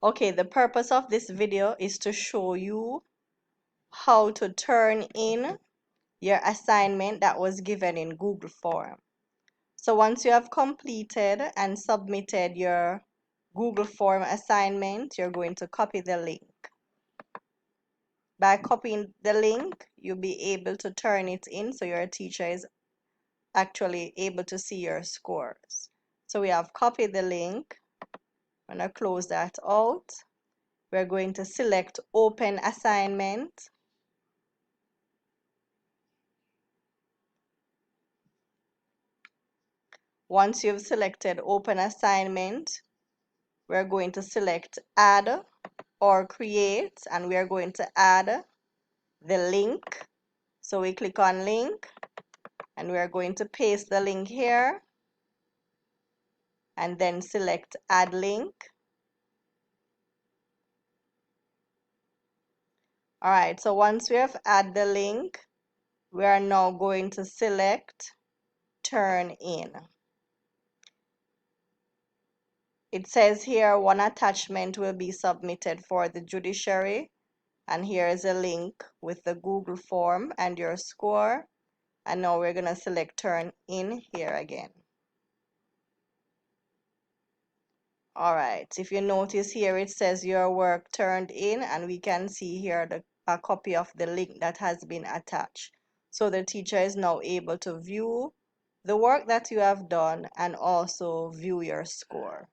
Okay, the purpose of this video is to show you how to turn in your assignment that was given in Google Form. So once you have completed and submitted your Google Form assignment, you're going to copy the link. By copying the link, you'll be able to turn it in so your teacher is actually able to see your scores. So we have copied the link. I'm going to close that out. We're going to select Open Assignment. Once you've selected Open Assignment, we're going to select Add or Create, and we are going to add the link. So we click on Link, and we are going to paste the link here, and then select Add Link. Alright, so once we have added the link, we are now going to select Turn In. It says here one attachment will be submitted for the judiciary, and here is a link with the Google form and your score. And now we're going to select Turn In here again. Alright, if you notice here it says your work turned in, and we can see here a copy of the link that has been attached. So the teacher is now able to view the work that you have done and also view your score.